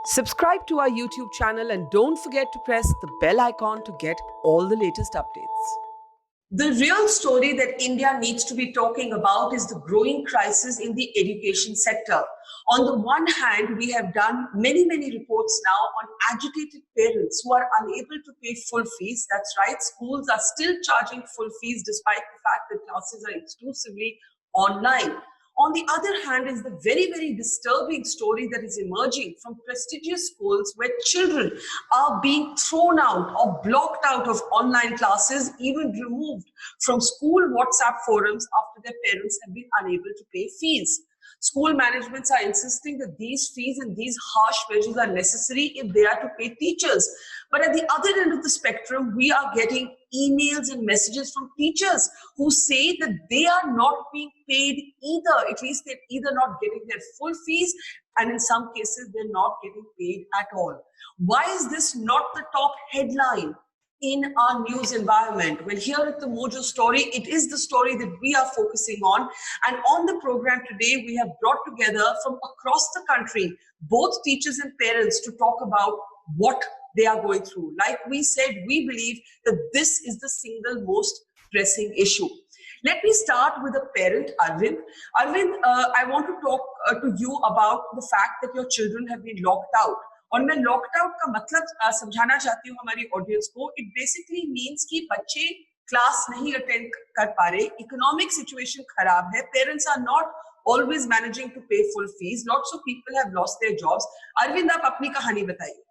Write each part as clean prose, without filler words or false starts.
Subscribe to our YouTube channel and don't forget to press the bell icon to get all the latest updates. The real story that India needs to be talking about is the growing crisis in the education sector. On the one hand, we have done many reports now on agitated parents who are unable to pay full fees. That's right, schools are still charging full fees despite the fact that classes are exclusively online. On the other hand, is the very disturbing story that is emerging from prestigious schools where children are being thrown out or blocked out of online classes, even removed from school WhatsApp forums after their parents have been unable to pay fees. School managements are insisting that these fees and these harsh measures are necessary if they are to pay teachers. But at the other end of the spectrum, we are getting emails and messages from teachers who say that they are not being paid either. At least they're either not getting their full fees, and in some cases, they're not getting paid at all. Why is this not the top headline in our news environment? Well, here at the Mojo Story, it is the story that we are focusing on. And on the program today, we have brought together from across the country, both teachers and parents, to talk about what they are going through. Like we said, we believe that this is the single most pressing issue. Let me start with a parent, Arvind. Arvind, I want to talk to you about the fact that your children have been locked out. और मैं lockdown का मतलब समझाना चाहती हूँ हमारी audience को. It basically means कि बच्चे क्लास नहीं अटेंड कर पा रहे, इकोनॉमिक सिचुएशन खराब है, parents are not always managing to pay full fees, lots of people have lost their jobs. Arvind, आप अपनी कहानी बताइए.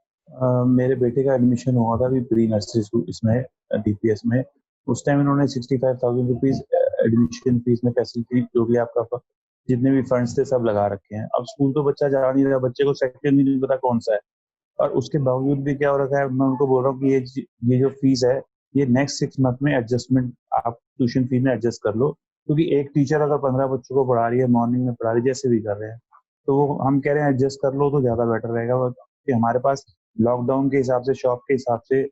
मेरे बेटे का एडमिशन हुआ था अभी प्री नर्सरी स्कूल इसमें डीपीएस में. उस टाइम इन्होंने 65,000 रुपीज एडमिशन फीस में फैसिलिटी जो भी आपका जितने भी फंड्स थे सब लगा रखे हैं. अब स्कूल तो बच्चा जा नहीं रहा, बच्चे को सेक्शन ही नहीं पता कौन सा है, और उसके बावजूद भी क्या हो रखा है, मैं उनको बोल रहा हूँ कि ये जो फीस है ये नेक्स्ट 6 मंथ में एडजस्टमेंट आप ट्यूशन फीस में एडजस्ट कर लो, क्योंकि एक टीचर अगर 15 बच्चों को पढ़ा रही है, मॉर्निंग में पढ़ा रही है, जैसे भी कर रहे हैं, तो वो हम कह रहे हैं एडजस्ट कर लो तो ज्यादा बेटर रहेगा. कि हमारे पास लॉकडाउन के हिसाब से, शॉप के हिसाब से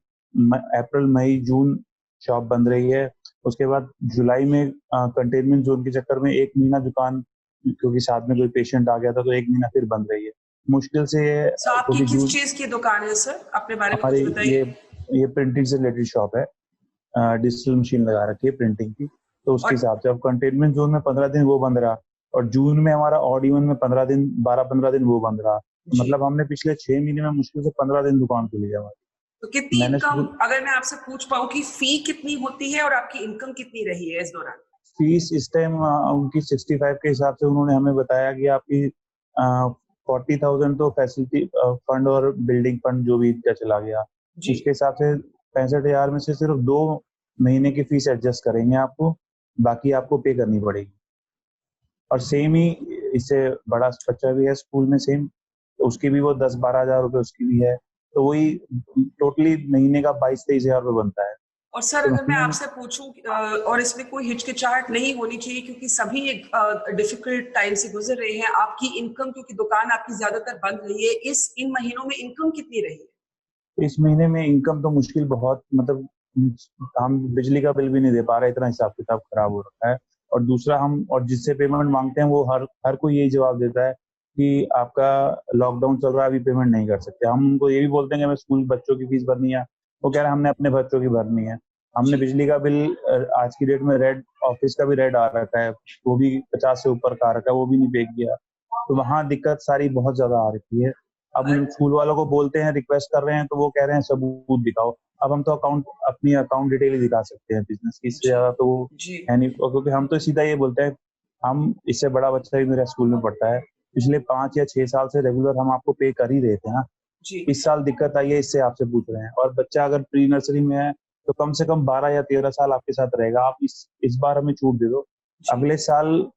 अप्रैल मई जून शॉप बंद रही है. उसके बाद जुलाई में कंटेनमेंट जोन के चक्कर में 1 महीना दुकान, क्योंकि साथ में कोई पेशेंट आ गया था, तो 1 महीना फिर बंद रही है. मुश्किल से ये आपकी किस चीज की दुकान है सर? अपने बारे में कुछ बताइए. ये प्रिंटिंग से रिलेटेड शॉप है, डिजिटल मशीन लगा रखी है प्रिंटिंग की, तो उसके हिसाब से अब कंटेनमेंट जोन में 15 दिन वो बंद रहा, और जून में हमारा ऑड इवन में 12-15 दिन वो बंद रहा. मतलब हमने पिछले 6 महीने में मुश्किल से 15 दिन दुकान खुली है हमारी. तो कितनी इनकम, अगर मैं आपसे पूछ पाऊं कि फी कितनी होती है और आपकी इनकम कितनी रही है इस दौरान? फीस इस टाइम उनकी 65 के हिसाब से उन्होंने हमें बताया कि आपकी 40,000 तो फैसिलिटी फंड और बिल्डिंग फंड जो भी इनका चला गया, उसके हिसाब से 65,000 में से सिर्फ 2 महीने की फीस एडजस्ट करेंगे आपको, बाकी आपको पे करनी पड़ेगी. और सेम ही इससे बड़ा बच्चा भी है स्कूल में सेम, तो उसकी भी वो 10-12 हजार रुपए उसकी भी है, तो वही टोटली महीने का 22-23 हजार रुपए बनता है. और सर, अगर मैं आपसे पूछूं, और इसमें कोई हिचकिचाहट नहीं होनी चाहिए क्योंकि सभी एक डिफिकल्ट टाइम से गुजर रहे हैं, आपकी इनकम, क्योंकि दुकान आपकी ज्यादातर बंद रही है, इन महीनों में इनकम कितनी रही है? इस महीने में इनकम तो मुश्किल बहुत, मतलब हम बिजली का बिल भी नहीं दे पा रहे, इतना हिसाब किताब खराब हो रखा है. और दूसरा, हम और जिससे पेमेंट मांगते हैं वो हर कोई यही जवाब देता है कि आपका लॉकडाउन चल रहा है, अभी पेमेंट नहीं कर सकते. हम उनको ये भी बोलते हैं कि हमें स्कूल बच्चों की फीस भरनी है, वो कह रहे हैं हमने अपने बच्चों की भरनी है. हमने बिजली का बिल आज की डेट में रेड ऑफिस का भी रेड आ रखा है, वो भी 50 से ऊपर का आ रखा है, वो भी नहीं पे किया. तो वहाँ दिक्कत सारी बहुत ज्यादा आ रखी है. अब स्कूल वालों को बोलते हैं, रिक्वेस्ट कर रहे हैं, तो वो कह रहे हैं सबूत दिखाओ. अब हम तो अपनी अकाउंट डिटेल ही दिखा सकते हैं बिजनेस की, इससे ज्यादा तो है नहीं, क्योंकि हम तो सीधा ये बोलते हैं, हम इससे बड़ा बच्चा भी मेरा स्कूल में पढ़ता है, पिछले 5 या 6 साल से रेगुलर हम आपको पे कर ही रहे थे ना. इस साल दिक्कत आई है, इससे आपसे पूछ रहे हैं. और बच्चा अगर प्री नर्सरी में है तो कम से कम 12 या 13 साल आपके साथ रहेगा. आप इस बार हमें छूट दे दो, अगले साल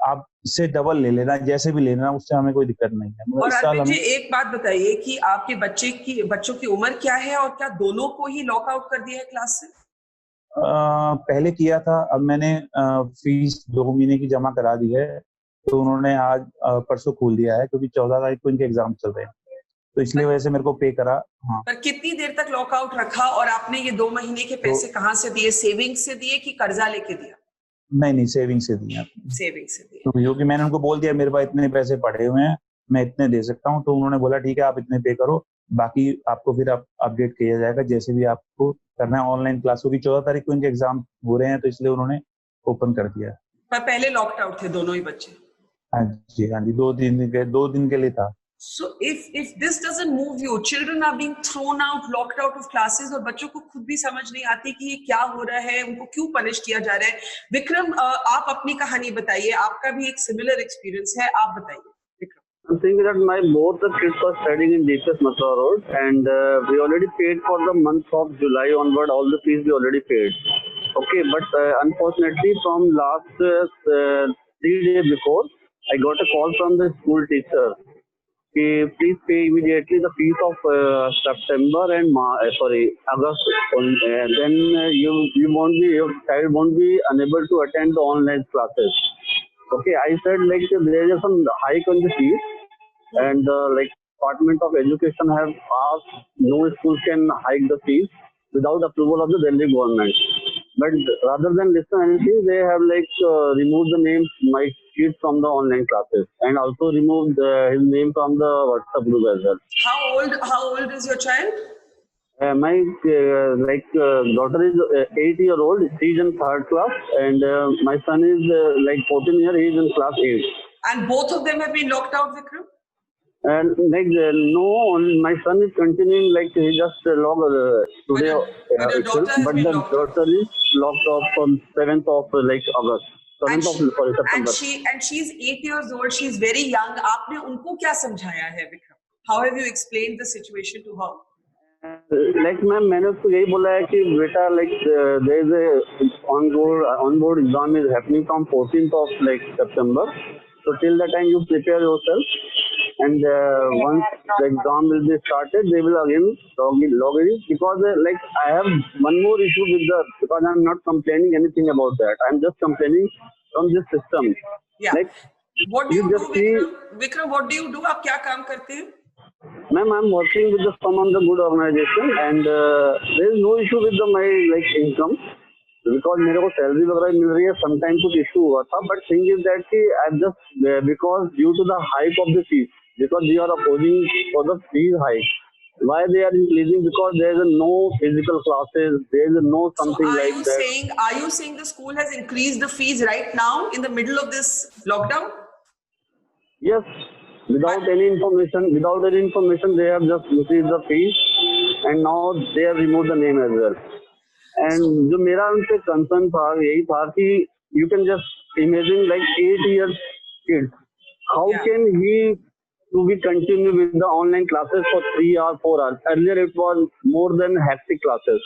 आप इससे डबल ले लेना, जैसे भी लेना, उससे हमें कोई दिक्कत नहीं है. और आप मुझे एक बात बताइए कि आपके बच्चों की उम्र क्या है, और क्या दोनों को ही लॉकआउट कर दिया है क्लास से? पहले किया था, अब मैंने फीस 2 महीने की जमा करा दी है, तो उन्होंने आज परसों खोल दिया है, क्योंकि 14 तारीख को इनके एग्जाम चल रहे हैं, तो इसलिए वजह से मेरे को पे करा. हाँ. पर कितनी देर तक लॉकआउट रखा, और आपने ये 2 महीने के पैसे कहाँ से दिए? सेविंग से दिए कि कर्जा लेके दिया? नहीं, सेविंग से दिया. सेविंग से दिए. तो क्योंकि मैंने उनको बोल दिया मेरे पास इतने पैसे पड़े हुए हैं, मैं इतने दे सकता हूँ। तो उन्होंने बोला ठीक है आप इतने पे करो, बाकी आपको फिर अपडेट किया जाएगा जैसे भी आपको करना है। ऑनलाइन क्लास होगी, 14 तारीख को इनके एग्जाम हो रहे हैं तो इसलिए उन्होंने ओपन कर दिया। पर पहले लॉक्ड आउट थे दोनों ही बच्चे। हाँ जी, हाँ जी, 2 दिन के लिए था। So if this doesn't move you, children are being thrown out, locked out of classes, और बच्चों को खुद भी समझ नहीं आती कि ये क्या हो रहा है, उनको क्यों पनिश किया जा रहा है। विक्रम, आप अपनी कहानी बताइए, आपका भी एक सिमिलर एक्सपीरियंस है, आप बताइए Vikram. I'm thinking that my both the kids are studying in DPS Mathura Road, and we already paid for the month of July onward. All the fees we already paid. Okay, but unfortunately, from last 3 days before, I got a call from the school teacher. Please pay immediately the fees of September and August. Then your child won't be unable to attend the online classes. Okay, I said like there is some hike on the fees, and like Department of Education have asked no school can hike the fees without approval of the Delhi government. But rather than listen anything, they have like removed the names my kids from the online classes, and also removed his name from the WhatsApp group as well. How old is your child? My daughter is 8-year-old. She's in 3rd class, and my son is like 14 years. He's in class 8. And both of them have been locked out, Vikram? And like no, my son is continuing like he just logged today. But your daughter has but been the locked out. daughter is locked off from 7th of August. 7th of September. And she's 8 years old. She's very young. आपने उनको क्या समझाया है, Vikram? How have you explained the situation to her? Like ma'am, मैंने उसको यही बोला है कि बेटा like there is a onboard exam is happening from 14th of like September. So till that time you prepare yourself, and once the exam will be started, they will again log in, because like I have one more issue with because I'm not complaining anything about that. I'm just complaining from this system. Yeah. Like what do you just do, see, Vikram? What do you do? आप क्या काम करते हैं? Ma'am, I'm working with some of the good organization, and there is no issue with my like income, because मेरे को salary वगैरह मिल रही है. Sometimes कुछ issue हुआ था, but thing is that कि I'm just because due to the hike of the fees, because we are opposing for the fees hike. Why they are increasing? Because there is no physical classes, there is no something So like that. Are you saying the school has increased the fees right now in the middle of this lockdown? Yes. Without any information, they have just increased the fees, and now they have removed the name as well. And जो मेरा उनसे concern था यही था कि you can just imagine like 8 years kids, how can he to be continue with the online classes for 3 or 4 hours? Earlier it was more than hectic classes.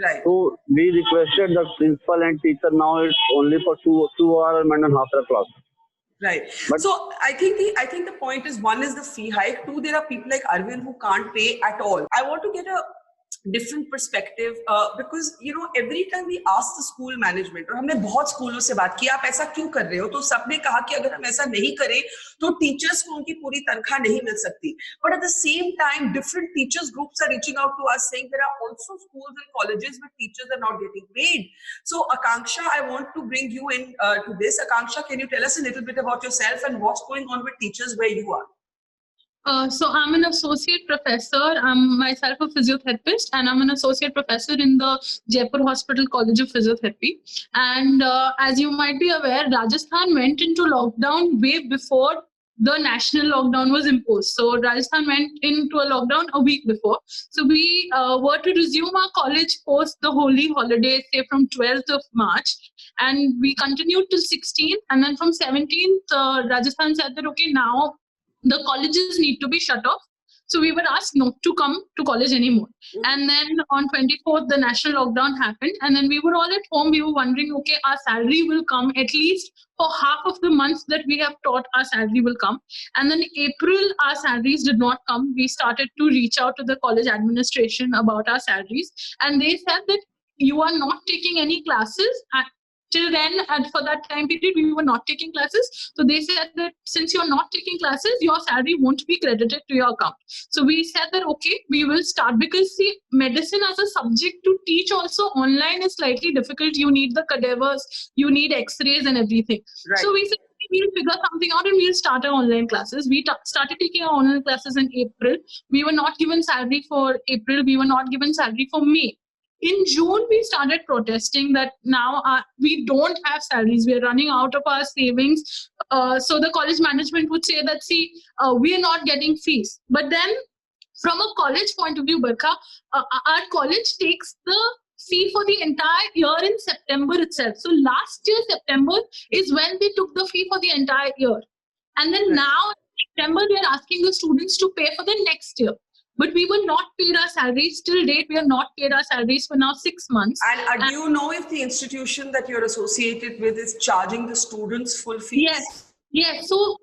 Right. So we requested the principal and teacher. Now it's only for 2 hour and a half class. Right. But so I think the point is, one is the fee hike. Two, there are people like Arvind who can't pay at all. I want to get a different perspective because every time we ask the school management, और हमने बहुत स्कूलों से बात की, आप ऐसा क्यों कर रहे हो, तो सबने कहा कि अगर हम ऐसा नहीं करें तो टीचर्स को उनकी पूरी तनख्वाह नहीं मिल सकती. But at the same time, different teachers groups are reaching out to us saying there are also schools and colleges where teachers are not getting paid. So Akanksha, I want to bring you in to this. Akanksha, can you tell us a little bit about yourself and what's going on with teachers where you are? So I'm an associate professor. I'm myself a physiotherapist, and I'm an associate professor in the Jaipur Hospital College of Physiotherapy. And as you might be aware, Rajasthan went into lockdown way before the national lockdown was imposed. So Rajasthan went into a lockdown a week before. So we were to resume our college post the holy holiday, say from 12th of March. And we continued till 16th. And then from 17th, Rajasthan said that, okay, now the colleges need to be shut off. So we were asked not to come to college anymore. And then on 24th, the national lockdown happened. And then we were all at home. We were wondering, okay, our salary will come at least for half of the months that we have taught, our salary will come. And then April, our salaries did not come. We started to reach out to the college administration about our salaries. And they said that you are not taking any classes. Till then, and for that time period, we were not taking classes. So they said that since you're not taking classes, your salary won't be credited to your account. So we said that, okay, we will start, because see, medicine as a subject to teach also online is slightly difficult. You need the cadavers, you need x-rays and everything. Right. So we said, we'll figure something out and we'll start our online classes. We started taking our online classes in April. We were not given salary for April. We were not given salary for May. In June, we started protesting that now we don't have salaries. We're running out of our savings. So the college management would say that, see, we are not getting fees. But then from a college point of view, Barkha, our college takes the fee for the entire year in September itself. So last year, September is when they took the fee for the entire year. And then now, in September, they're asking the students to pay for the next year. But we were not paid our salaries till date. We are not paid our salaries for now 6 months. And do you know if the institution that you're associated with is charging the students full fees? Yes. So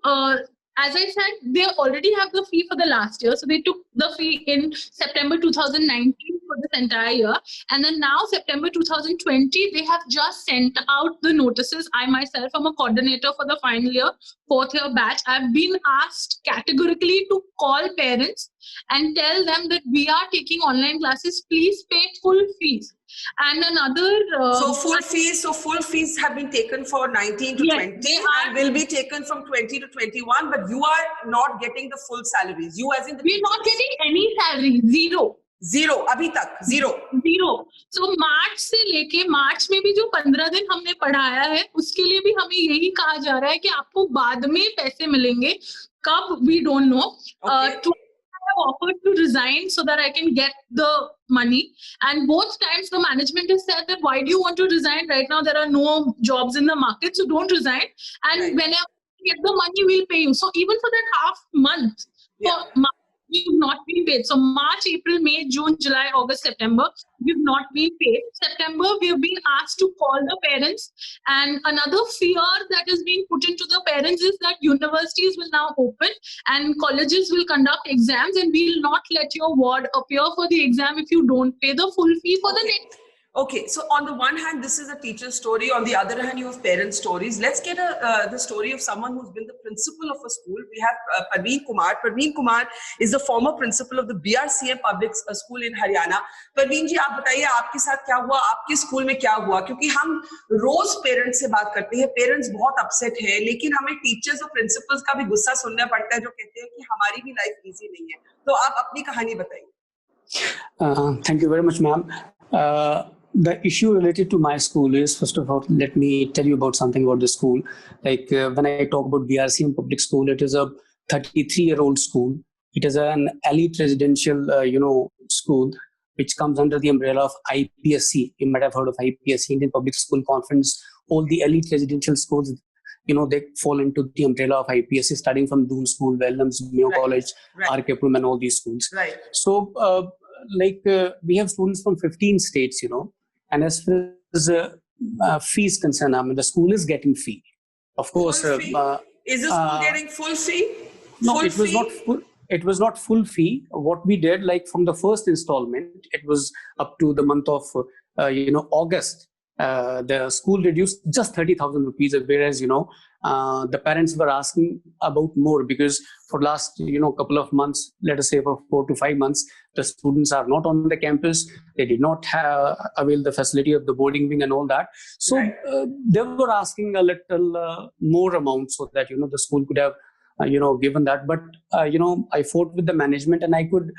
as I said, they already have the fee for the last year. So they took the fee in September 2019 for this entire year. And then now September 2020, they have just sent out the notices. I myself am a coordinator for the final year, 4th year batch. I've been asked categorically to call parents and tell them that we are taking online classes. Please pay full fees. And another so full fees have been taken for 19 to 20 and will be taken from 20 to 21, but you are not getting the full salaries. You as in the we're not getting any salary. Zero abhi tak zero. So मार्च से लेके मार्च में भी जो 15 दिन हमने पढ़ाया है उसके लिए भी हमें यही कहा जा रहा है कि आपको बाद में पैसे मिलेंगे कब we don't know. I have offered to resign so that I can get the money, and both times the management has said that why do you want to resign right now? There are no jobs in the market, so don't resign, and whenever you get the money we'll pay you. So even for that half month, we've not been paid. So March, April, May, June, July, August, September, we've not been paid. September, we've been asked to call the parents. And another fear that is being put into the parents is that universities will now open and colleges will conduct exams, and we'll not let your ward appear for the exam if you don't pay the full fee for the next. Okay, so on the one hand, this is a teacher's story. On the other hand, you have parent stories. Let's get the story of someone who's been the principal of a school. We have Parveen Kumar. Parveen Kumar is the former principal of the BRCM Public School in Haryana. Parveen ji, आप बताइए आपके साथ क्या हुआ, आपके school में क्या हुआ? क्योंकि हम रोज पेरेंट्स से बात करते हैं, पेरेंट्स बहुत अपसेट है, लेकिन हमें टीचर्स और प्रिंसिपल्स का भी गुस्सा सुनना पड़ता है जो कहते हैं कि हमारी भी लाइफ इजी नहीं है. तो आप अपनी कहानी बताइए. Thank you very much, ma'am. The issue related to my school is, first of all, let me tell you about something about the school. Like when I talk about BRCM Public School, it is a 33-year-old school. It is an elite residential, school, which comes under the umbrella of IPSC. You might have heard of IPSC, Indian Public School Conference. All the elite residential schools, they fall into the umbrella of IPSC, starting from Doon School, Wellams, Mayo College, R.K. Pullman, and all these schools. Right. So, we have students from 15 states, and as far as fees concerned, I mean, the school is getting fee. Of course. Is the school getting full fee? No, it was not full. It was not full fee. What we did, like from the first installment, it was up to the month of, August. The school reduced just 30,000 rupees, whereas, the parents were asking about more because for last, couple of months, let us say for 4 to 5 months, the students are not on the campus. They did not avail the facility of the boarding wing and all that. So they were asking a little more amount so that, the school could have, given that. But, I fought with the management and I could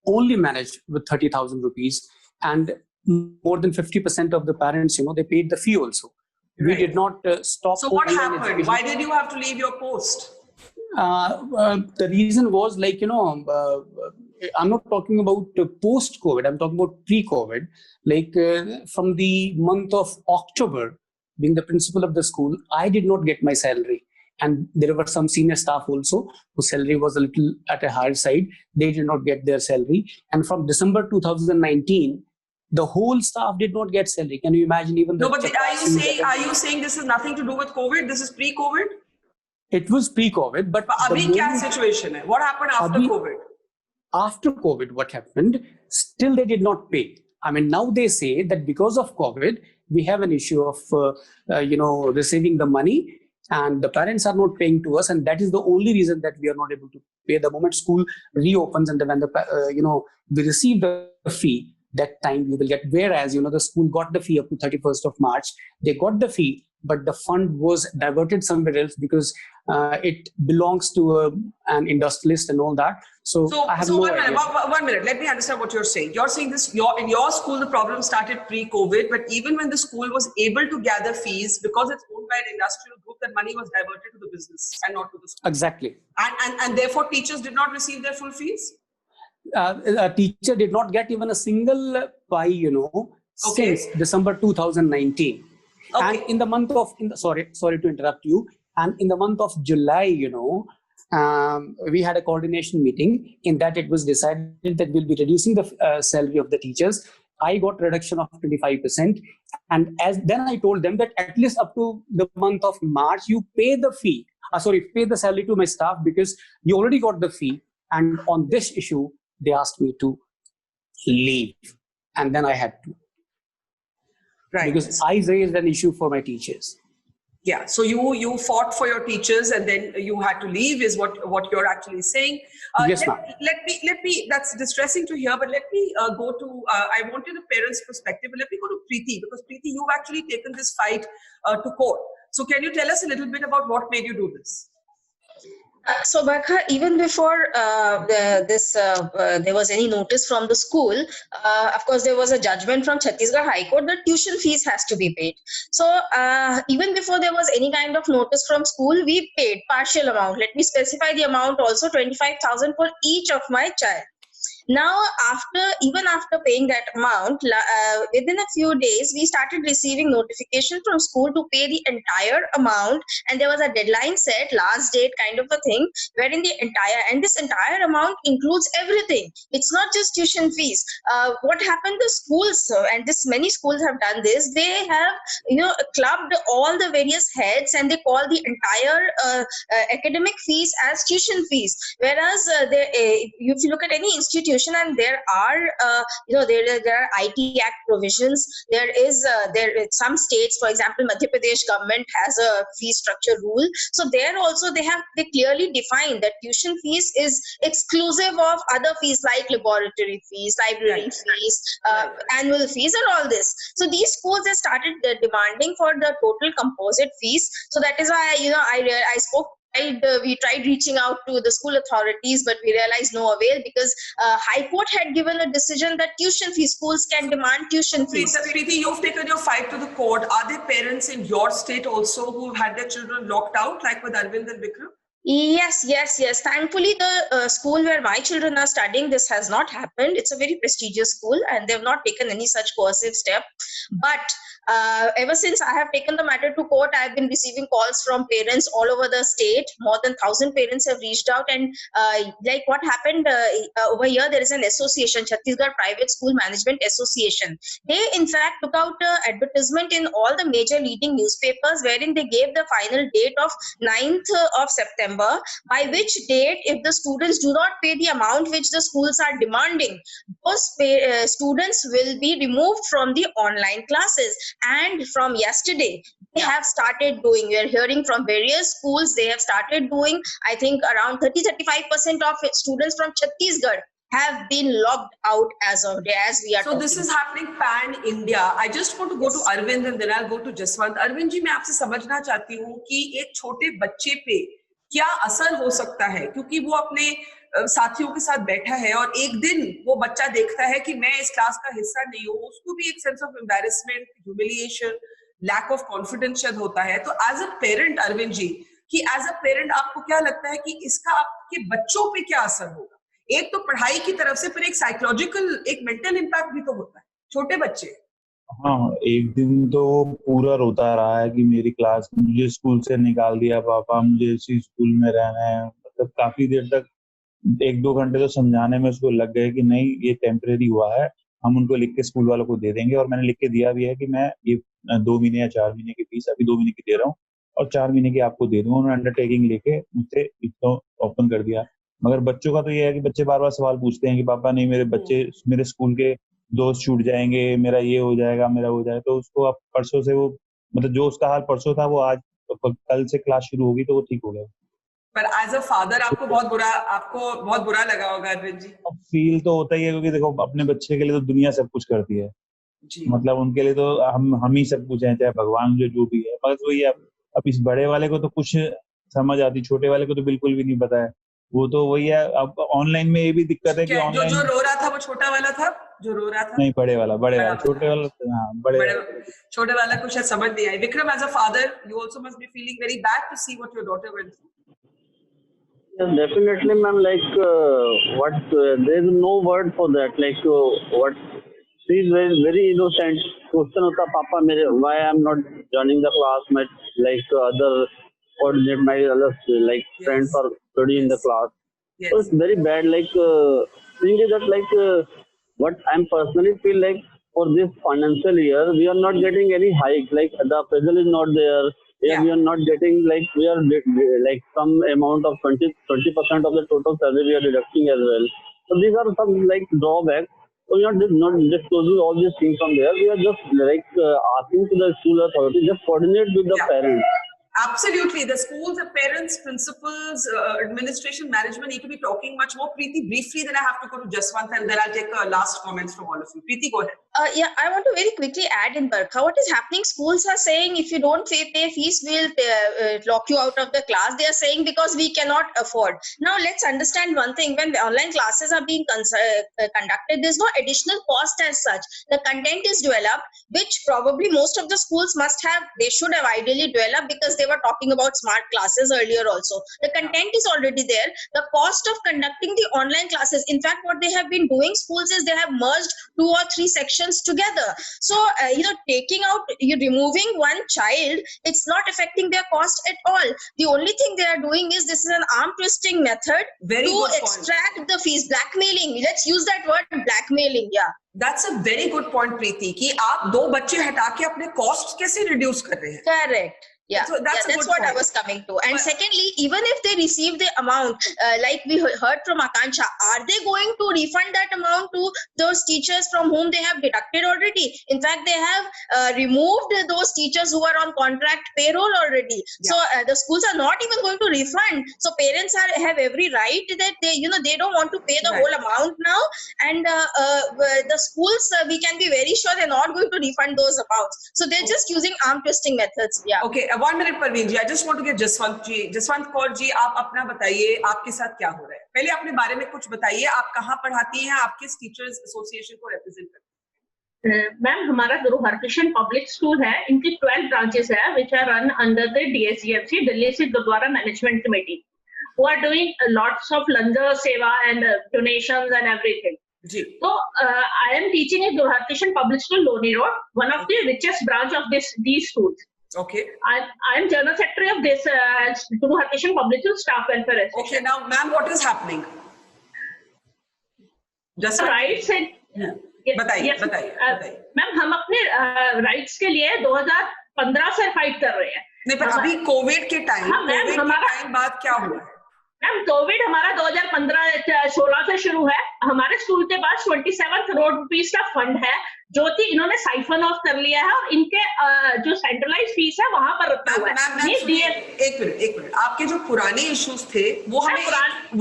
only manage with 30,000 rupees. And more than 50% of the parents, they paid the fee also. We did not stop. So what happened? Why did you have to leave your post? The reason was I'm not talking about post-COVID. I'm talking about pre-COVID. From the month of October, being the principal of the school, I did not get my salary. And there were some senior staff also whose salary was a little at a higher side. They did not get their salary. And from December 2019, the whole staff did not get salary. Can you imagine? Even no, but are you saying this has nothing to do with COVID? This is pre-COVID? It was pre-COVID, but abhi kya situation hai? What happened after COVID? After COVID, what happened? Still, they did not pay. I mean, now they say that because of COVID, we have an issue of, receiving the money, and the parents are not paying to us, and that is the only reason that we are not able to pay. The moment school reopens and when we receive the fee, that time we will get. Whereas, the school got the fee up to 31st of March. They got the fee. but the fund was diverted somewhere else because it belongs to an industrialist and all that. So I have no one idea. minute, 1 minute. Let me understand what you're saying. You're saying this. In your school, the problem started pre-COVID, but even when the school was able to gather fees because it's owned by an industrial group, that money was diverted to the business and not to the school. Exactly. And therefore, teachers did not receive their full fees. A teacher did not get even a single pie, Okay. since December 2019. Okay. And in the month of, sorry to interrupt you. And in the month of July, we had a coordination meeting in that it was decided that we'll be reducing the salary of the teachers. I got reduction of 25%. And then I told them that at least up to the month of March, you pay the fee. Pay the salary to my staff because you already got the fee. And on this issue, they asked me to leave. And then I had to. Right. Because I raised an issue for my teachers. Yeah. So you fought for your teachers, and then you had to leave. Is what you're actually saying? Yes, ma'am. Let me. That's distressing to hear, but let me go to. I wanted a parent's perspective, but let me go to Preeti, because Preeti, you've actually taken this fight to court. So can you tell us a little bit about what made you do this? So, Barkha, even before there was any notice from the school, of course, there was a judgment from Chhattisgarh High Court that tuition fees has to be paid. So, even before there was any kind of notice from school, we paid partial amount. Let me specify the amount also, 25,000 for each of my child. Now, even after paying that amount, within a few days, we started receiving notification from school to pay the entire amount, and there was a deadline set, last date kind of a thing, wherein this entire amount includes everything. It's not just tuition fees. What happened? The schools, and many schools have done this. They have, clubbed all the various heads, and they call the entire academic fees as tuition fees. Whereas, if you look at any institution, and there are there are IT Act provisions. There is some states, for example, Madhya Pradesh government has a fee structure rule. So there also they clearly define that tuition fees is exclusive of other fees like laboratory fees, library fees, annual fees, and all this. So these schools have started demanding for the total composite fees. So that is why I spoke. We tried reaching out to the school authorities, but we realized no avail, because High Court had given a decision that tuition fees, schools can demand tuition fees. Preeti, you've taken your fight to the court. Are there parents in your state also who have had their children locked out, like with Arvind and Vikram? Yes. Thankfully, the school where my children are studying, this has not happened. It's a very prestigious school, and they've not taken any such coercive step. But ever since I have taken the matter to court, I've been receiving calls from parents all over the state. More than 1,000 parents have reached out, and like what happened over here, there is an association, Chhattisgarh Private School Management Association. They in fact took out an advertisement in all the major leading newspapers, wherein they gave the final date of 9th of September, by which date, if the students do not pay the amount which the schools are demanding, those students will be removed from the online classes. And from yesterday, they have started doing, we are hearing from various schools, they have started doing, I think around 30-35% of students from Chhattisgarh have been locked out as of day, as we are So this is happening pan-India. I just want to go to Arvind and then I'll go to Jaswant. Arvind जी, मैं आपसे समझना चाहती हूँ कि एक छोटे बच्चे पे क्या असर हो सकता है, क्योंकि वो अपने साथियों के साथ बैठा है और एक दिन वो बच्चा देखता है कि मैं इस क्लास का हिस्सा नहीं हूँ, उसको भी एक sense of embarrassment, humiliation, lack of confidence शायद होता है. तो as a parent Arvind ji, कि एज अ पेरेंट आपको क्या लगता है कि इसका आपके बच्चों पे क्या असर होगा? एक तो पढ़ाई की तरफ से, फिर एक साइकोलॉजिकल, एक मेंटल इम्पैक्ट भी तो होता है, छोटे बच्चे. हाँ, एक दिन तो पूरा रोता रहा है कि मेरी क्लास, मुझे स्कूल से निकाल दिया पापा, मुझे इसी स्कूल में रहना है. मतलब काफी देर तक 1-2 घंटे तो समझाने में उसको लग गए कि नहीं, ये टेम्परेरी हुआ है, हम उनको लिख के स्कूल वालों को दे देंगे. और मैंने लिख के दिया भी है कि मैं ये 2 महीने या 4 महीने की फीस अभी 2 महीने की दे रहा हूँ और 4 महीने की आपको दे दूंगा. उन्होंने अंडरटेकिंग लेके मुझसे इसको ओपन कर दिया. मगर बच्चों का तो ये है कि बच्चे बार बार सवाल पूछते हैं कि पापा नहीं, मेरे बच्चे, मेरे स्कूल के दोस्त छूट जाएंगे, मेरा ये हो जाएगा, मेरा हो जाएगा. तो उसको अब परसों से वो, मतलब जो उसका हाल परसों था, वो आज कल से क्लास शुरू होगी तो वो ठीक हो गया. पर एज अ फादर आपको बहुत बुरा लगा होगा अरविंद जी. फील तो होता ही है, क्योंकि देखो अपने बच्चे के लिए तो दुनिया सब कुछ करती है. जी मतलब उनके लिए तो हम ही सब कुछ हैं, चाहे भगवान जो भी है। बस वही अब इस बड़े वाले को तो कुछ समझ आती, छोटे वाले को तो बिल्कुल भी नहीं पता है। वो तो वही है, अब ऑनलाइन में ये भी दिक्कत है कि क्या जो जो ऑनलाइन रो रहा था वो छोटा वाला था, जो रो रहा था? नहीं, बड़े बड़ा वाला, वाला, छोटे वाला तो हाँ, बड़े बड़े वाले। छोटे वाला को शायद समझ नहीं आई। Vikram, as a father, you also must be feeling very bad to see what your daughter went through. Yes, definitely, ma'am. Like, there is no word for that. Like, what? She is very, very innocent. Question होता पापा मेरे, why I am not joining the class? My like other coordinate, my other like friends are studying in the Yes. class. So Yes. it's very bad. Like, thing is that like, what I'm personally feel like for this financial year, we are not getting any hike. Like the appraisal is not there. Yeah, we are not getting like we are like some amount of 20% of the total salary we are deducting as well. So these are some like drawbacks. So we are not disclosing all these things from there. We are just like asking to the school authority just coordinate with the Yeah. parents. Absolutely. The schools, the parents, principals, administration, management need to be talking much more. Preeti, briefly, then I have to go to Jaswant and then I'll take last comments from all of you. Preeti, go ahead. Yeah, I want to very quickly add in Barkha. What is happening? Schools are saying if you don't pay fees, we'll lock you out of the class. They are saying because we cannot afford. Now, let's understand one thing. When the online classes are being conducted, there's no additional cost as such. The content is developed, which probably most of the schools must have. They should have ideally developed because they were talking about smart classes earlier also. The content is already there. The cost of conducting the online classes, in fact, what they have been doing, schools, is they have merged 2 or 3 sections together. So you're removing one child, it's not affecting their cost at all. The only thing they are doing is this is an arm twisting method Very to good point. extract the fees. Blackmailing, let's use that word, blackmailing. Yeah, That's a very good point, Preeti, कि आप 2 बच्चे हटा के अपने cost कैसे reduce कर रहे हैं? correct. Yeah, So that's a that's good what I point. was coming to. And But- secondly, even if they receive the amount, like we heard from Akansha, are they going to refund that amount to those teachers from whom they have deducted already? In fact, they have removed those teachers who are on contract payroll already. Yeah. So the schools are not even going to refund. So parents have every right that they don't want to pay the Right. whole amount now. And the schools, we can be very sure they're not going to refund those amounts. So they're just using arm twisting methods. Yeah. Okay, 1 minute, Parveen ji. I just want to get Jaswant ji. Jaswant Kaur ji, आप अपना बताइए, आपके साथ क्या हो रहा है? पहले अपने बारे में कुछ बताइए, आप कहाँ पढ़ाती हैं, आप किस टीचर्स एसोसिएशन को रिप्रेजेंट करती हैं? मैम, हमारा गुरु हरकृष्ण पब्लिक स्कूल है, इनकी 12 ब्रांचेस है which are run under the DSGMC, Delhi Sikh Gurdwara Management Committee, who are doing lots of langar seva and donations and everything. जी. So I am teaching in Guru Harkrishan Public School, Loni Road, one of the richest branch of these schools. Okay. I am general secretary of this Guru Harkrishan Public School Staff Welfare Association. Okay, now, ma'am, what is happening? Jaswant. Rights and बताइए. Ma'am, हम अपने rights के लिए 2015 से fight कर रहे हैं. नहीं, पर अभी कोविड के टाइम, हाँ, मैम, कोविड के हमारा- टाइम बाद क्या हुआ है? मैम, कोविड हमारा 2015-16 से शुरू है. हमारे स्कूल के पास 27 करोड़ रुपीस का फंड है जो कि इन्होंने साइफन ऑफ कर लिया है और इनके जो सेंट्रलाइज फीस है वहां पर रखा हुआ है. ये सुनिए, एक मिनट, आपके जो पुराने इश्यूज थे वो हमें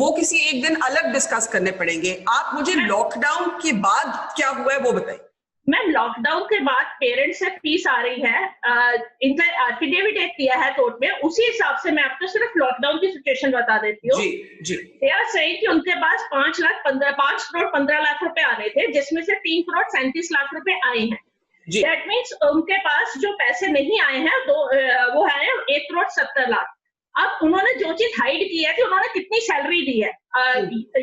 वो किसी एक दिन अलग डिस्कस करने पड़ेंगे. आप मुझे लॉकडाउन के बाद क्या हुआ है वो बताइए. मैम, लॉकडाउन के बाद पेरेंट्स से फीस आ रही है, इनका एफिडेविट दिया है कोर्ट में, उसी हिसाब से मैं आपको सिर्फ लॉकडाउन की सिचुएशन बता देती हूँ. जी. यार सही कि उनके पास 5 करोड़ 15 लाख रुपए आने थे, जिसमें से 3 करोड़ 37 लाख रुपए आए हैं. जी. दैट मीन्स उनके पास जो पैसे नहीं आए हैं वो है 1 करोड़ 70 लाख. अब उन्होंने जो चीज हाइड की है कि उन्होंने कितनी सैलरी दी है,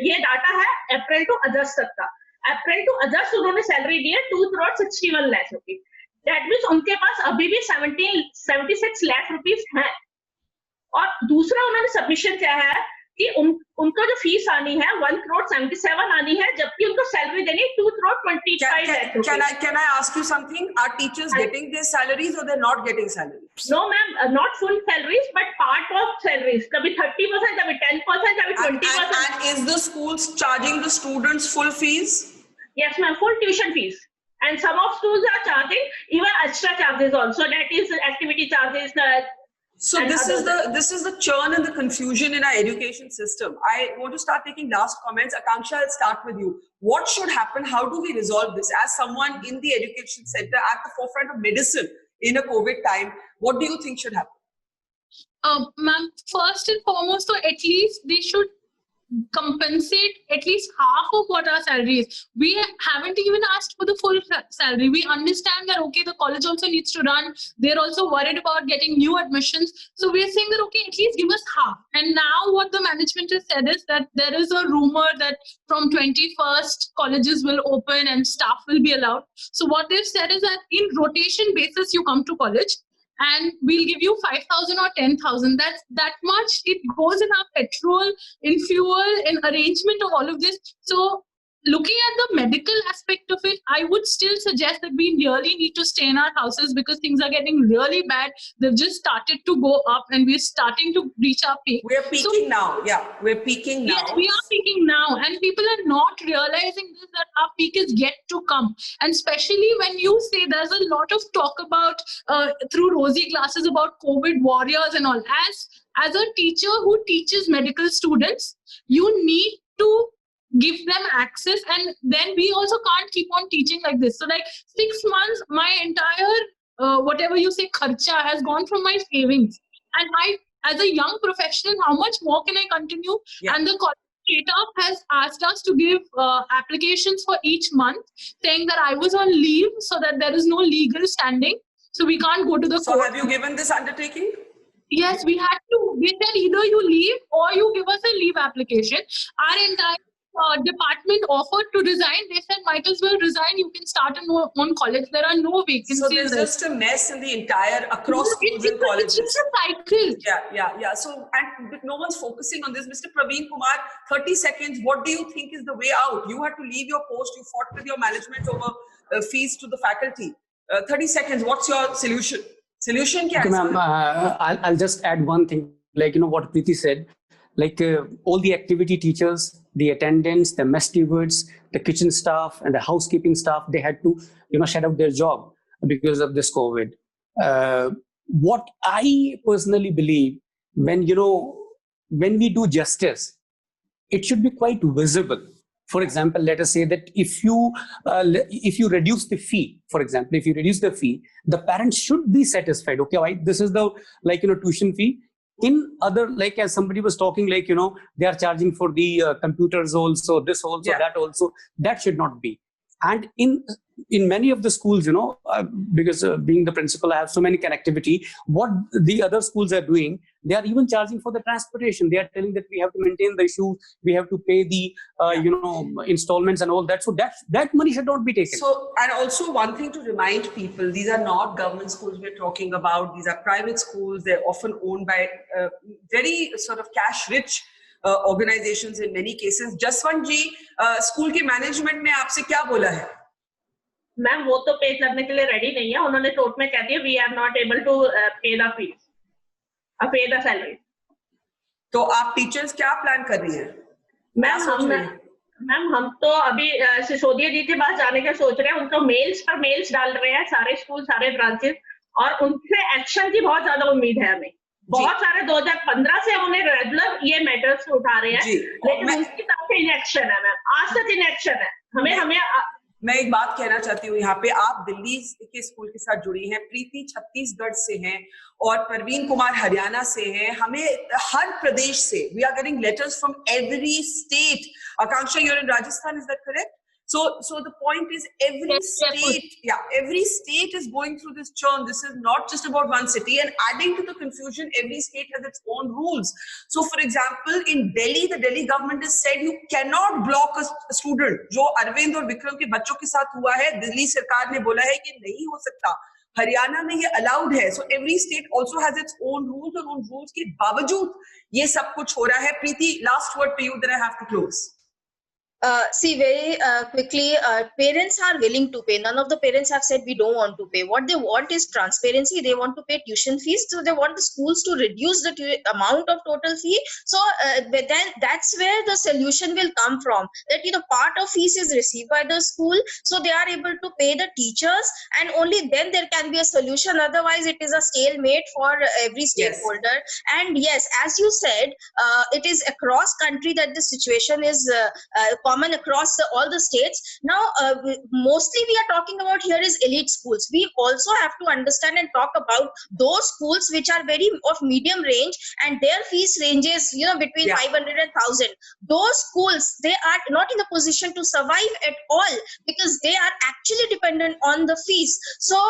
ये डाटा है अप्रैल टू अगस्त तक का. अप्रैल टू अगस्त उन्होंने सैलरी दी है 2 crore 61 lakh rupees. That means उनके पास अभी भी 76 लाख रुपीज हैं. और दूसरा उन्होंने सबमिशन किया है कि उनको जो फीस आनी है 1 करोड़ 77 आनी है, जबकि उनको सैलरी देनी 2 crore 25 lakh rupees. Can I ask you something? Are teachers getting their salaries or they're not getting salaries? No, ma'am, not full salaries, but part of salaries. कभी 30%, कभी 10%, कभी 20%. And is the schools charging the students full fees? Yes, ma'am, full tuition fees. And some of schools are charging even extra charges also. That is activity charges. So and this is the churn and the confusion in our education system. I want to start taking last comments. Akanksha, I'll start with you. What should happen? How do we resolve this? As someone in the education sector at the forefront of medicine in a COVID time, what do you think should happen? Ma'am, first and foremost, so at least they should compensate at least half of what our salary is. We haven't even asked for the full salary. We understand that, okay, the college also needs to run. They're also worried about getting new admissions. So we're saying that, okay, at least give us half. And now what the management has said is that there is a rumor that from 21st, colleges will open and staff will be allowed. So what they've said is that in rotation basis, you come to college, and we'll give you 5,000 or 10,000. That's that much. It goes in our petrol, in fuel, in arrangement of all of this. So looking at the medical aspect of it, I would still suggest that we really need to stay in our houses because things are getting really bad. They've just started to go up and we're starting to reach our peak. We're peaking now. Yeah, we're peaking now. Yes, we are peaking now, and people are not realizing this, that our peak is yet to come. And especially when you say there's a lot of talk about through rosy glasses about COVID warriors and all. As a teacher who teaches medical students, you need to give them access, and then we also can't keep on teaching like this. So like 6 months, my entire whatever you say kharcha has gone from my savings, and I, as a young professional, how much more can I continue? Yeah. And the college straight up has asked us to give applications for each month, saying that I was on leave, so that there is no legal standing, so we can't go to the So court. have you given this undertaking? Yes, we had to. They said either you leave or you give us a leave application. Our entire department offered to resign. They said, might as well resign. You can start a own college. There are no vacancies. So there's just a mess in the entire across schools and colleges. It's a cycle. Yeah. So, and no one's focusing on this. Mr. Praveen Kumar, 30 seconds. What do you think is the way out? You had to leave your post. You fought with your management over fees to the faculty. 30 seconds. What's your solution? Solution kya Okay, hai? ma'am, I'll just add one thing, like, what Preeti said, like all the activity teachers, the attendants, the mess stewards, the kitchen staff and the housekeeping staff, they had to, shut out their job because of this COVID. What I personally believe, when we do justice, it should be quite visible. For example, let us say that if you reduce the fee, for example, if you reduce the fee, the parents should be satisfied. Okay, right? This is the tuition fee. In other, like as somebody was talking, like they are charging for the computers also, this also, Yeah. that also. That should not be. And in many of the schools, because being the principal, I have so many connectivity. What the other schools are doing, they are even charging for the transportation. They are telling that we have to maintain the issue, we have to pay the installments and all that. So that money should not be taken. So, and also one thing to remind people, these are not government schools we're talking about. These are private schools. They're often owned by very sort of cash-rich organizations in many cases. Jaswant ji, school के management ने आपसे क्या बोला है? Ma'am वो तो पे करने के लिए रेडी नहीं है. उन्होंने कोर्ट में कह दिया we are not able to pay the fees, pay the salary. तो आप टीचर्स क्या प्लान कर रही हैं? मैम हम तो अभी सिसोदिया जी के पास जाने का सोच रहे हैं. उनको मेल्स पर मेल्स डाल रहे हैं सारे स्कूल, सारे ब्रांचेस, और उनसे एक्शन की बहुत ज्यादा उम्मीद है हमें. बहुत सारे 2015 से उन्हें रेगुलर ये मैटर्स उठा रहे हैं, लेकिन उनकी तरफ से इनएक्शन है मैम. आज तक इनएक्शन है. हमें मैं एक बात कहना चाहती हूँ यहाँ पे. आप दिल्ली के स्कूल के साथ जुड़ी हैं, प्रीति छत्तीसगढ़ से हैं और परवीन कुमार हरियाणा से हैं. हमें हर प्रदेश से we are getting letters from every state. Akanksha, you are in Rajasthan, is that correct? So the point is every state is going through this churn. This is not just about one city, and adding to the confusion, every state has its own rules. So for example, in Delhi, the Delhi government has said you cannot block a student. जो अरविंद और विक्रम के बच्चों के साथ हुआ है, दिल्ली सरकार ने बोला है कि नहीं हो सकता. हरियाणा में ये अलाउड है. So every state also has its own rules, और उन rules के बावजूद ये सब कुछ हो रहा है. प्रीति, last word to you, then I have to close. See, very quickly, parents are willing to pay. None of the parents have said we don't want to pay. What they want is transparency. They want to pay tuition fees. So they want the schools to reduce the amount of total fee. So but then that's where the solution will come from. That part of fees is received by the school, so they are able to pay the teachers, and only then there can be a solution. Otherwise, it is a stalemate for every stakeholder. And yes, as you said, it is across country that the situation is common across all the states. Now, mostly we are talking about here is elite schools. We also have to understand and talk about those schools which are very of medium range, and their fees ranges, between 500 and 1,000. Those schools, they are not in a position to survive at all because they are actually dependent on the fees. So,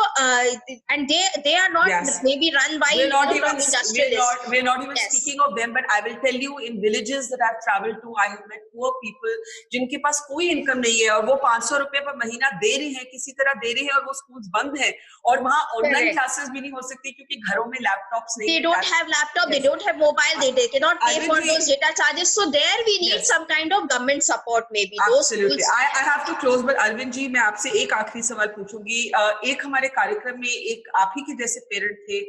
and they are not maybe run by industrialists. We're not even speaking of them, but I will tell you, in villages that I've traveled to, I have met poor people जिनके पास कोई income नहीं है और वो 500 रुपए पर महीना दे रहे हैं, किसी तरह दे रहे हैं, और वो स्कूल्स बंद है और वहाँ ऑनलाइन क्लासेस भी नहीं हो सकती क्योंकि घरों में लैपटॉप्स नहीं. They don't have laptop, they don't have mobile, they cannot pay for those data charges. So there we need some kind of government support maybe. Absolutely. I have to close, but Arvind ji, मैं आपसे एक आखिरी सवाल पूछूंगी. एक हमारे कार्यक्रम में एक आप ही के जैसे पेरेंट थे,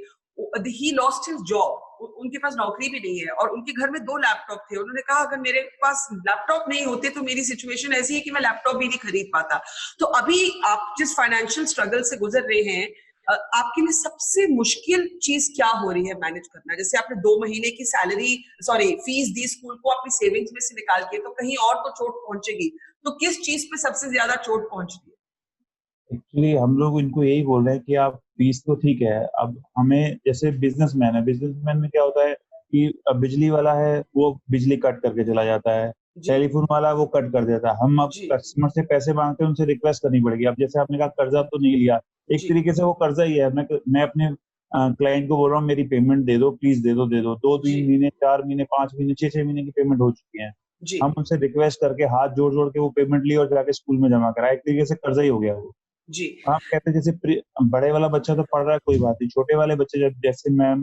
he lost his job. उनके पास नौकरी भी नहीं है और उनके घर में 2 लैपटॉप थे. उन्होंने कहा अगर मेरे पास लैपटॉप नहीं होते तो मेरी सिचुएशन ऐसी है कि मैं लैपटॉप भी नहीं खरीद पाता. तो अभी आप जिस फाइनेंशियल स्ट्रगल से गुजर रहे हैं, आपके लिए सबसे मुश्किल चीज क्या हो रही है मैनेज करना? जैसे आपने 2 महीने की फीस दी स्कूल को अपनी सेविंग्स में से निकाल के, तो कहीं और तो चोट पहुंचेगी. तो किस चीज पे सबसे ज्यादा चोट पहुंच रही है? एक्चुअली हम लोग इनको यही बोल रहे हैं कि आप फीस तो ठीक है, अब हमें जैसे बिजनेसमैन में क्या होता है कि बिजली वाला है वो बिजली कट करके चला जाता है, टेलीफोन वाला वो कट कर देता है. हम अब कस्टमर से पैसे मांगते हैं, उनसे रिक्वेस्ट करनी पड़ेगी. अब जैसे आपने कहा कर्जा तो नहीं लिया, एक तरीके से वो कर्जा ही है. मैं अपने क्लाइंट को बोल रहा हूँ मेरी पेमेंट दे दो, प्लीज दे दो. 2-3 महीने, 4 महीने, 5 महीने, 6 महीने की पेमेंट हो चुकी है. हम उनसे रिक्वेस्ट करके हाथ जोड़ के वो पेमेंट ली और जाके स्कूल में जमा करा. एक तरीके से कर्जा ही हो गया वो. आप कहते हैं जैसे बड़े वाला बच्चा तो पढ़ रहा है, कोई बात नहीं. छोटे वाले बच्चे जैसे मैम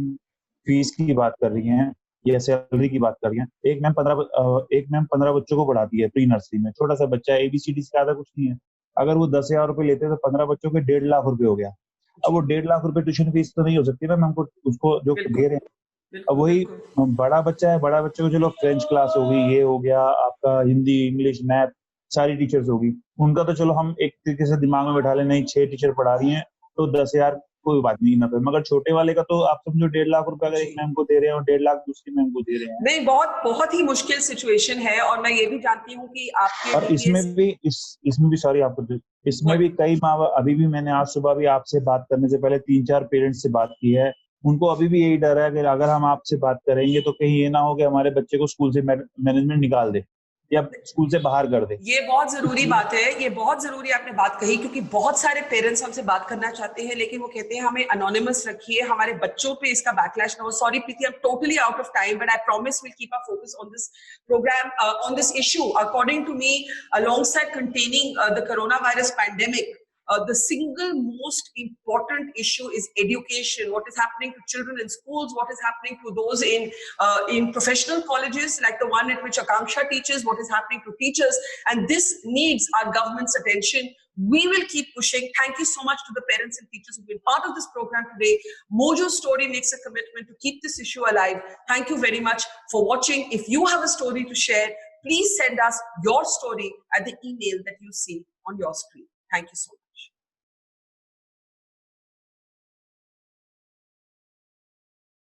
फीस की बात कर रही हैं या सैलरी की बात कर रही हैं, एक मैम 15 बच्चों को पढ़ाती है प्री नर्सरी में. छोटा सा बच्चा है, ABCD से ज्यादा कुछ नहीं है. अगर वो 10,000 रुपए लेते तो 15 बच्चों के 1.5 लाख रुपए हो गया. अब वो 1.5 लाख रुपए ट्यूशन फीस तो नहीं हो सकती ना हमको, उसको जो दे रहे हैं. अब वही बड़ा बच्चा है, बड़ा बच्चे को चलो फ्रेंच क्लास हो गई, ये हो गया आपका हिंदी, इंग्लिश, मैथ, सारी टीचर्स होगी. उनका तो चलो हम एक तरीके से दिमाग में बैठा ले, नहीं 6 टीचर पढ़ा रही हैं तो 10,000 कोई बात नहीं ना. मगर छोटे वाले का तो आप समझो 1.5 लाख रुपए अगर एक मैम को दे रहे हैं और 1.5 लाख दूसरी मैम को दे रहे हैं. नहीं, बहुत ही मुश्किल सिचुएशन है. और मैं ये भी जानती हूँ कि आपके और इसमें भी सॉरी आपको, इसमें भी कई माँ बाप, अभी भी मैंने आज सुबह भी आपसे बात करने से पहले 3-4 पेरेंट्स से बात की है. उनको अभी भी यही डर है कि अगर हम आपसे बात करेंगे तो कहीं ये ना हो कि हमारे बच्चे को स्कूल से मैनेजमेंट निकाल दे या स्कूल से बाहर कर दे. ये बहुत जरूरी बात है, ये बहुत जरूरी आपने बात कही, क्योंकि बहुत सारे पेरेंट्स हमसे बात करना चाहते हैं लेकिन वो कहते हैं हमें एनोनिमस रखिए, हमारे बच्चों पे इसका बैकलैश ना हो. Sorry Preeti, I am totally out of time, but I promise will keep our focus on this programme, on this issue. According to me, alongside containing the coronavirus pandemic, the single most important issue is education. What is happening to children in schools? What is happening to those in professional colleges like the one at which Akanksha teaches? What is happening to teachers? And this needs our government's attention. We will keep pushing. Thank you so much to the parents and teachers who've been part of this program today. Mojo Story makes a commitment to keep this issue alive. Thank you very much for watching. If you have a story to share, please send us your story at the email that you see on your screen. Thank you so much.